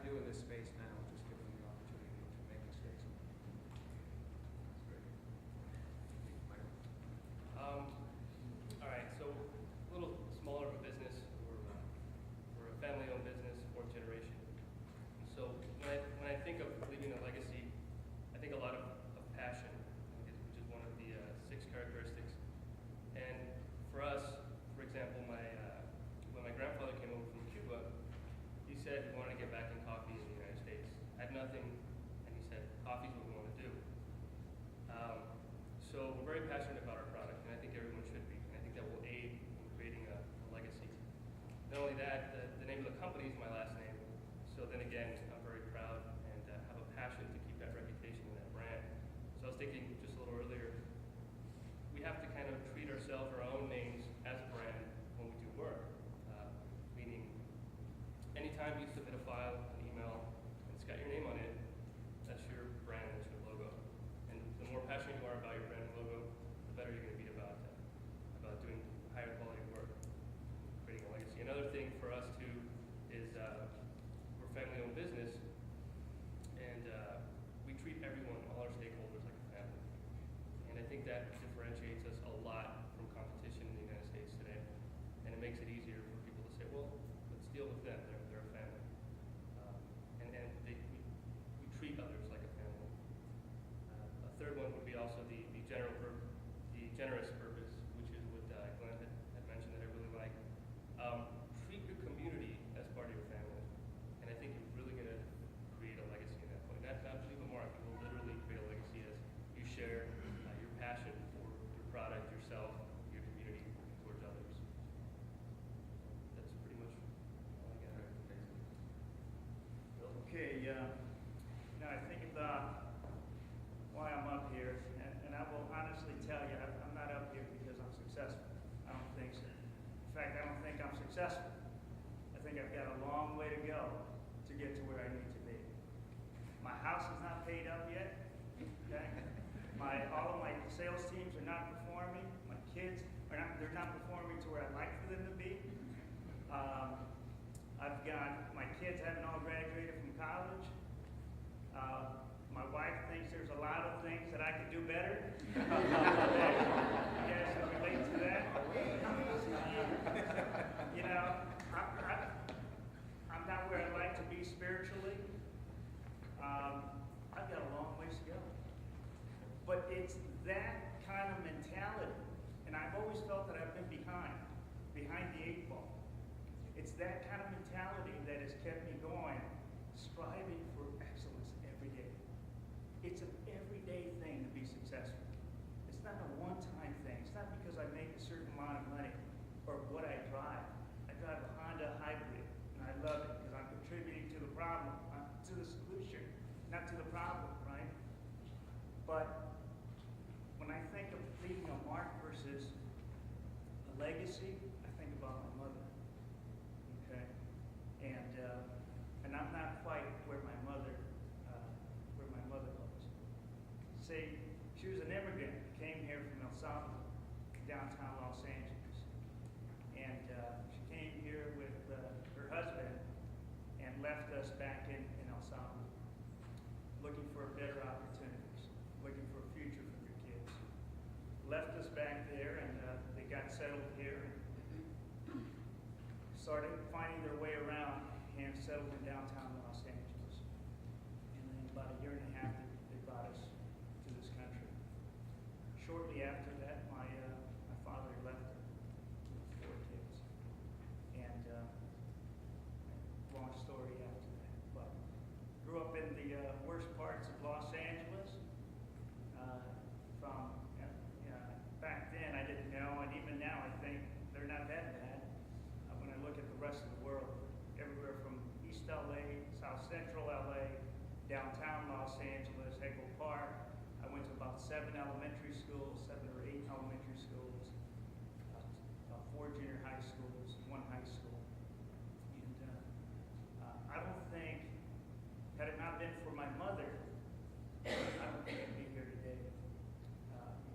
do in this space now, just give them the opportunity to make mistakes. That's great. Michael? All right, so a little smaller of a business. We're a family-owned business, fourth generation. So when I think of leaving a legacy, I think a lot of passion, which is one of the 6 characteristics. And for us, for example, when my grandfather came over from Cuba, he said he wanted to get back in coffee in the United States. I had nothing, and he said, coffee's what we want to do. So we're very passionate about our product, and I think everyone should be. And I think that will aid in creating a legacy. Not only that, the name of the company is my last name. So then again, I'm very proud and have a passion to keep that reputation and that brand. So I was thinking just a little earlier, we have to kind of treat ourselves, our own names, as a brand when we do work. Meaning, anytime you submit a file, an email, and it's got your name on it, that's your brand, that's your logo. And the more passionate you are about your brand and logo, the better you're going to be about doing higher quality work, creating a legacy. Another thing for us too is we're a family-owned business, and we treat everyone, all our stakeholders, like a family. And I think that differentiates us a lot from competition in the United States today. And it makes it easier for people to say, well, let's deal with them, they're a family. We treat others like a family. A third one would be also the generous purpose, which is what Glenn had mentioned that I really like. Treat your community as part of your family. And I think you're really going to create a legacy in that point. Not leave a mark, you will literally create a legacy as you share your passion for your product, yourself, your community, towards others. That's pretty much all I got. Okay, now I think about why I'm up here, and I will honestly tell you, I'm not up here because I'm successful. I don't think so. In fact, I don't think I'm successful. I think I've got a long way to go to get to where I need to be. My house is not paid up yet. Okay? All of my sales teams are not performing. My kids they're not performing to where I'd like for them to be. I've got, my kids haven't all graduated from college. My wife thinks there's a lot of things that I could do better. You guys can relate to that. You know, I'm not where I'd like to be spiritually. I've got a long ways to go. But it's that kind of mentality, and I've always felt that I've been behind the 8 ball. It's that kind of mentality that has kept me going, striving for excellence every day. It's an everyday thing to be successful. It's not a one-time thing. It's not because I make a certain amount of money or what I drive. I drive a Honda Hybrid, and I love it because I'm contributing to the problem, to the solution, not to the problem, right? But when I think of leaving a mark versus a legacy, I think about my mother. Okay, and I'm not quite where my mother was. See, she was an immigrant, came here from El Salvador, downtown Los Angeles, and she came here with her husband and left us back in El Salvador, looking for better opportunities, looking for a future for their kids. Left us back there, and they got settled here and started finding their way around and settled in downtown Los Angeles. And then about a year and a half, they brought us to this country. Shortly after that, my father left her with 4 kids. And long story after that. But grew up in the worst parts of Los Angeles. From back then, I didn't know, and even now, I think they're not that bad. When I look at the rest of the world, everywhere from East LA, South Central LA, downtown Los Angeles, Echo Park. I went to about 7 elementary schools, 7 or 8 elementary schools, 4 junior high schools, 1 high school. And I don't think, had it not been for my mother, I don't think I'd be here today.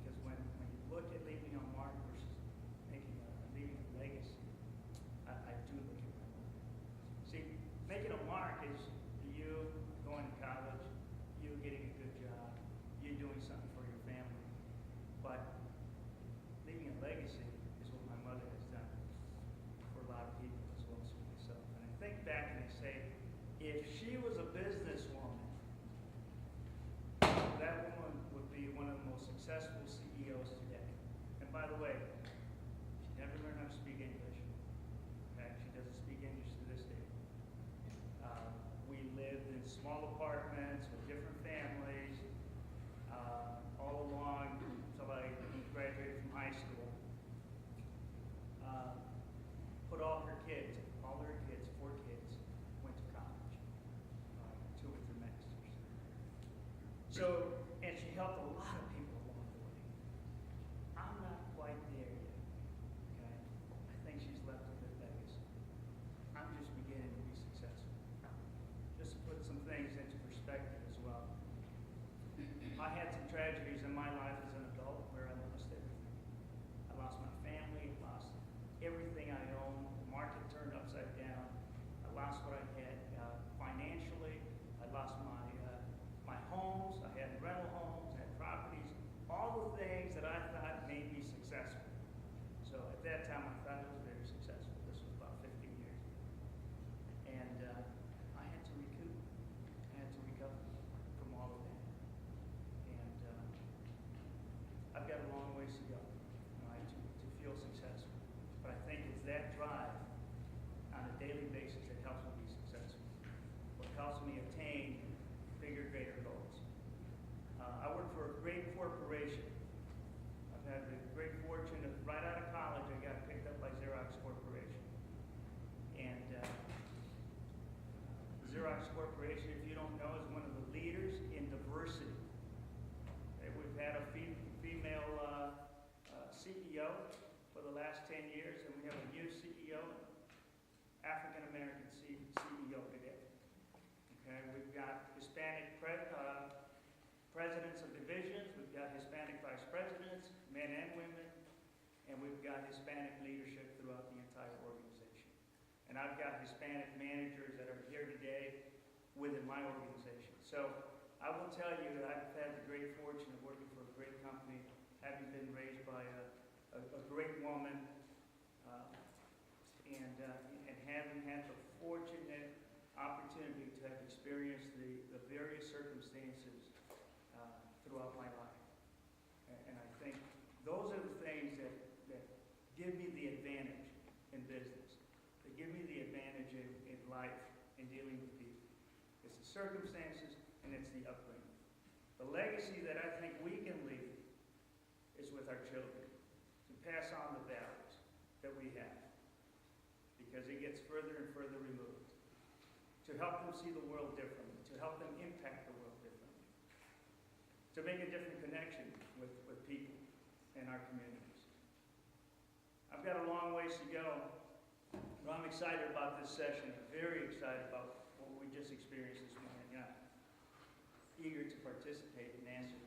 Because when you look at leaving a mark versus leaving a legacy, I do look at my mother. See, making a mark is successful CEOs today. And by the way, she never learned how to speak English. Okay? She doesn't speak English to this day. We lived in small apartments with different families all along until I graduated from high school. Put all her kids, 4 kids, went to college. 2 with their masters. So, and she helped a lot of people along the way. I'm not quite there yet. Okay? I think she's left a good legacy. I'm just beginning to be successful. Just to put some things into perspective as well. I had some tragedies in my life as an adult where I lost everything. I lost my family, lost everything I owned. The market turned upside down. I lost what I had financially. I lost my homes. I had rental homes, I had properties, all the things that I thought made me successful. So at that time, I thought I was very successful. This was about 15 years ago. And I had to recoup. I had to recover from all of that. And I've got a long ways to go, right, to feel successful. But I think it's that drive on a daily basis that helps me be successful. What helps me attain bigger, greater goals. I work for a great corporation. I've had the great fortune of, right out of college, I got picked up by Xerox Corporation. And Xerox Corporation, if you don't know, is one of the leaders in diversity. Okay, we've had a female CEO for the last 10 years, and we have a new CEO, African American CEO today. Okay, we've got Hispanic presidents of divisions, we've got Hispanic vice presidents, men and women, and we've got Hispanic leadership throughout the entire organization. And I've got Hispanic managers that are here today within my organization. So I will tell you that I've had the great fortune of working for a great company, having been raised by a great woman, and having had the fortunate opportunity to have experienced the various circumstances throughout my life. And I think those are the things that give me the advantage in business. They give me the advantage in life in dealing with people. It's the circumstances and it's the upbringing. The legacy that I think we can leave is with our children, to pass on the values that we have, because it gets further and further removed. To help them see the world differently, to help them impact the world differently, to make a different connection with people in our communities. I've got a long ways to go, but I'm excited about this session. I'm very excited about what we just experienced this morning. I'm eager to participate and answer